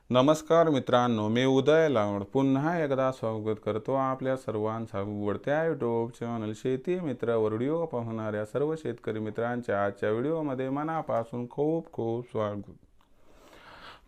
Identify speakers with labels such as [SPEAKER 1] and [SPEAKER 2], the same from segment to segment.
[SPEAKER 1] नमस्कार मित्रांनो, मी उदय लावड पुन्हा एकदा स्वागत करतो आपल्या सर्वांचा आवडत्या यूट्यूब चॅनल शेती मित्र व्हिडिओ पाहणाऱ्या सर्व शेतकरी मित्रांच्या आजच्या व्हिडिओमध्ये मनापासून खूप खूप स्वागत.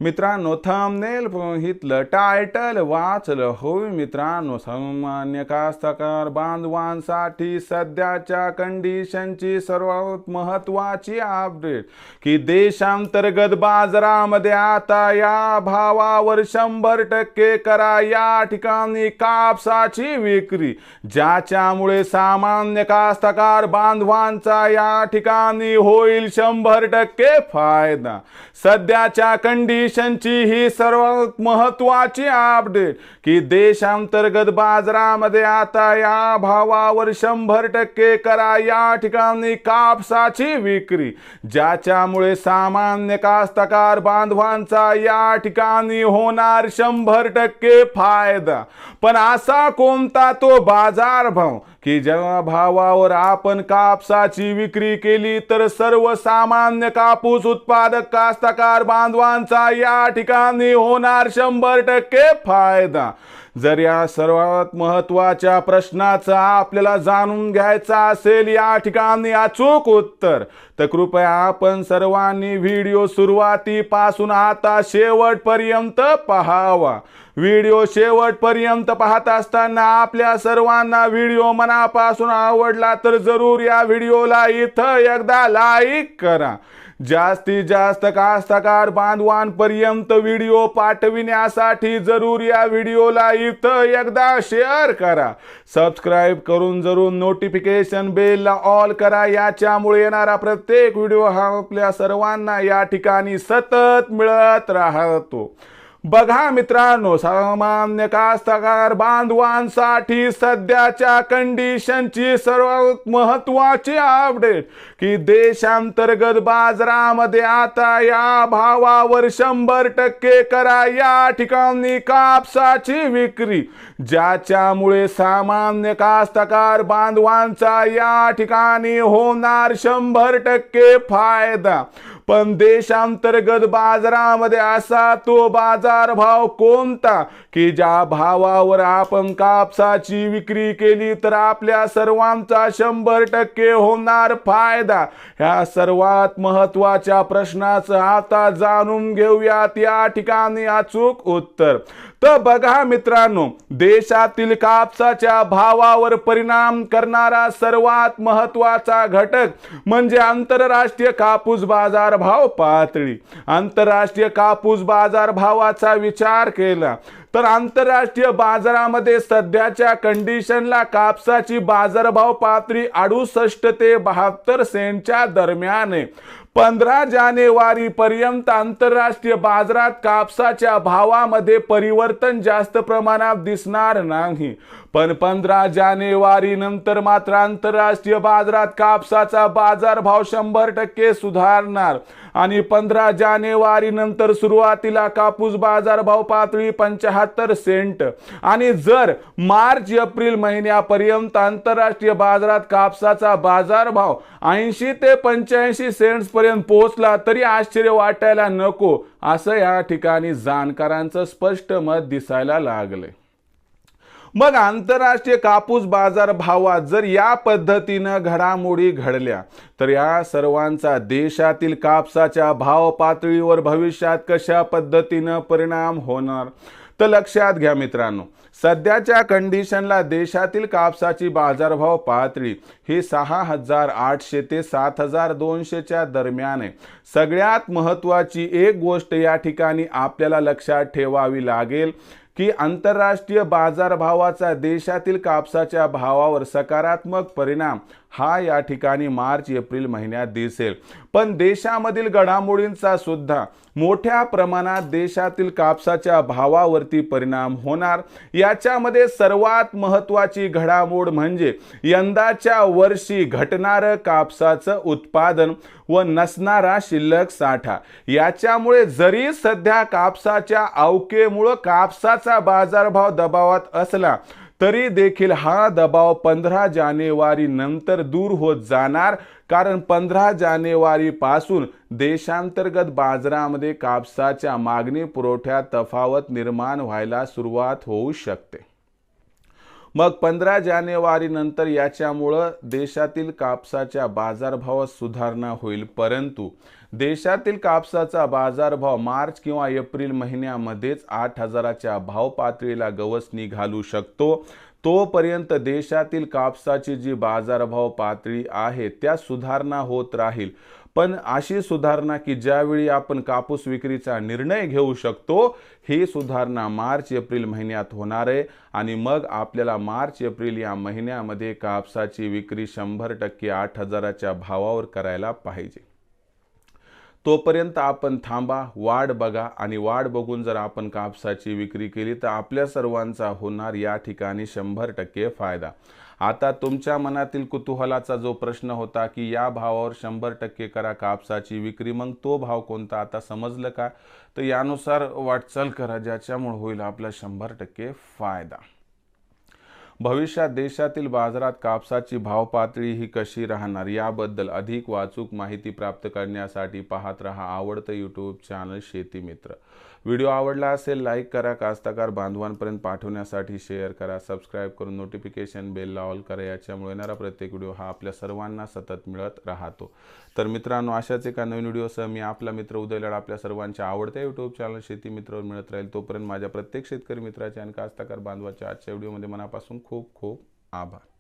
[SPEAKER 1] मित्रांनो, थंबनेल पाहिलं, टायटल वाचलं होय मित्रांनो. सामान्य कास्तकार बांधवांसाठी सध्याच्या कंडिशनची सर्वात महत्त्वाची अपडेट की देशांतर्गत बाजारामध्ये आता या भावावर 100% करा या ठिकाणी कापसाची विक्री, ज्याच्यामुळे सामान्य कास्तकार बांधवांचा या ठिकाणी होईल 100% फायदा. सध्याच्या कंडिशनची ही सर्वात महत्त्वाची अपडेट की देशांतर्गत बाजारामध्ये आता या भावावर 100% करा या ठिकाणी कापसाची विक्री, ज्याच्यामुळे सामान्य कास्तकार बांधवांचा या ठिकाणी होणार 100% फायदा. पण असा कोणता तो बाजारभाव की ज्या भावावर आपण कापसाची विक्री केली तर सर्वसामान्य कापूस उत्पादक कास्तकार बांधवांचा या ठिकाणी होणार 100% फायदा. जर या सर्वात महत्त्वाच्या प्रश्नाचा आपल्याला जाणून घ्यायचा असेल या ठिकाणी अचूक उत्तर, तर कृपया आपण सर्वांनी व्हिडिओ सुरुवातीपासून आता शेवटपर्यंत पाहावा. व्हिडिओ शेवटपर्यंत पाहत असताना आपल्या सर्वांना व्हिडिओ मनापासून आवडला तर जरूर या व्हिडिओला इथं एकदा लाईक करा. जास्तीत जास्त कास्तकार बांधवांपर्यंत व्हिडिओ पाठविण्यासाठी जरूर या व्हिडिओला इथं एकदा शेअर करा. सबस्क्राईब करून जरूर नोटिफिकेशन बेलला ऑल करा, याच्यामुळे येणारा प्रत्येक व्हिडिओ हा आपल्या सर्वांना या ठिकाणी सतत मिळत राहतो. बघा मित्रांनो, सामान्य कास्तकार बांधवांसाठी सध्याच्या कंडिशनची सर्वात महत्त्वाची अपडेट की देशांतर्गत बाजारामध्ये आता या भावावर 100% करा या ठिकाणी कापसाची विक्री, ज्याच्यामुळे सामान्य कास्तकार बांधवांचा या ठिकाणी होणार 100% फायदा. पण देशांतर्गत बाजारामध्ये असा तो बाजारभाव कोणता की ज्या भावावर आपण कापसाची विक्री केली तर आपल्या सर्वांचा 100% होणार फायदा. ह्या सर्वात महत्त्वाच्या प्रश्नाचं आता जाणून घेऊयात या ठिकाणी अचूक उत्तर. तर बघा मित्रांनो, देशातील कापसाच्या भावावर परिणाम करणारा सर्वात महत्त्वाचा घटक म्हणजे आंतरराष्ट्रीय कापूस बाजार भाव पातळी. आंतरराष्ट्रीय कापूस बाजार भावाचा विचार केला तर आंतरराष्ट्रीय बाजारामध्ये सध्याच्या कंडिशनला कापसाची बाजारभाव पातळी 68 ते 72 सेंटच्या दरम्यान आहे. 15 जानेवारी पर्यंत आंतरराष्ट्रीय बाजारात कापसाच्या भावामध्ये परिवर्तन जास्त प्रमाणात दिसणार नाही. पण 15 जानेवारी नंतर मात्र आंतरराष्ट्रीय बाजारात कापसाचा बाजारभाव 100% सुधारणार आणि 15 जानेवारी नंतर सुरुवातीला कापूस बाजारभाव पातळी 75 सेंट आणि जर मार्च एप्रिल महिन्यापर्यंत आंतरराष्ट्रीय बाजारात कापसाचा बाजारभाव 80 ते 85 सेंट्स पर्यंत पोहोचला तरी आश्चर्य वाटायला नको, असं या ठिकाणी जाणकारांचं स्पष्ट मत दिसायला लागले. मग आंतरराष्ट्रीय कापूस बाजार भावात जर या पद्धतीनं घडामोडी घडल्या तर या सर्वांचा देशातील कापसाच्या भाव पातळीवर भविष्यात कशा पद्धतीनं परिणाम होणार, तर लक्षात घ्या मित्रांनो. सध्याच्या कंडिशनला देशातील कापसाची बाजारभाव पातळी ही 6,800 ते 7,200 च्या दरम्यान आहे. सगळ्यात महत्त्वाची एक गोष्ट या ठिकाणी आपल्याला लक्षात ठेवावी लागेल की आंतरराष्ट्रीय बाजारभावाचा देशातील कापसाच्या भावावर सकारात्मक परिणाम हा या ठिकाणी मार्च एप्रिल महिन्यात दिसेल. पण देशामधील घडामोडींचा सुद्धा मोठ्या प्रमाणात देशातील कापसाच्या भावावरती परिणाम होणार. याच्यामध्ये सर्वात महत्त्वाची घडामोड म्हणजे यंदाच्या वर्षी घटणारं कापसाचं उत्पादन व नसणारा शिल्लक साठा. याच्यामुळे जरी सध्या कापसाच्या अवकेमुळे कापसाचा बाजारभाव दबावात असला तरी देखील हा दबाव 15 जानेवारी नंतर दूर होत जाणार, कारण 15 जानेवारी पासून देशांतर्गत बाजारामध्ये कापसाच्या मागणी पुरवठ्यात तफावत निर्माण व्हायला सुरुवात होऊ शकते। मग 15 जानेवारी नंतर याच्यामुळं देशातील कापसाच्या बाजारभावात सुधारणा होईल, परंतु देशातील कापसाचा बाजारभाव मार्च किंवा एप्रिल महिन्यामध्येच 8,000च्या भाव पातळीला गवसणी घालू शकतो। तोपर्यंत देशातील कापसाची जी बाजारभाव पातळी आहे त्या सुधारणा होत राहील, पण अशी सुधारणा की ज्यावेळी आपण कापूस विक्रीचा निर्णय घेऊ शकतो, ही सुधारणा मार्च एप्रिल महिन्यात होणार आहे आणि मग आपल्याला मार्च एप्रिल या महिन्यामध्ये कापसाची विक्री 100% 8,000च्या भावावर करायला पाहिजे। तोपर्यंत आपण थांबा, वाट बघा आणि वाट बघून जर आपण कापसाची विक्री केली तर आपल्या सर्वांचा होणार या ठिकाणी 100% फायदा। आता तुमच्या मनातील कुतूहलाचा जो प्रश्न होता की या भावावर 100% करा कापसाची विक्री, मग तो भाव कोणता आता समजलं का? तर यानुसार वाटचाल करा ज्याच्यामुळे होईल आपला 100% फायदा। भविष्यात देशातील बाजारात कापसाची भाव पातळी ही कशी राहणार याबद्दल अधिक वाचूक माहिती प्राप्त करण्यासाठी पाहत रहा आवडतं यूट्यूब चॅनल शेती मित्र। व्हिडिओ आवडला असेल लाईक करा, कास्तकार बांधवांपर्यंत पाठवण्यासाठी शेअर करा, सबस्क्राईब करून नोटिफिकेशन बेल ऑल करा, याच्यामुळे येणारा प्रत्येक व्हिडिओ हा आपल्या सर्वांना सतत मिळत राहतो। तर मित्रांनो, अशाच एका नवीन व्हिडिओसह मी आपला मित्र उदय लड आपल्या सर्वांच्या आवडत्या यूट्यूब चॅनल शेती मित्रवर मिळत राहील। तोपर्यंत माझ्या प्रत्येक शेतकरी मित्राच्या आणि कास्तकार बांधवाच्या आजच्या व्हिडिओमध्ये मनापासून खूप खूप आभार।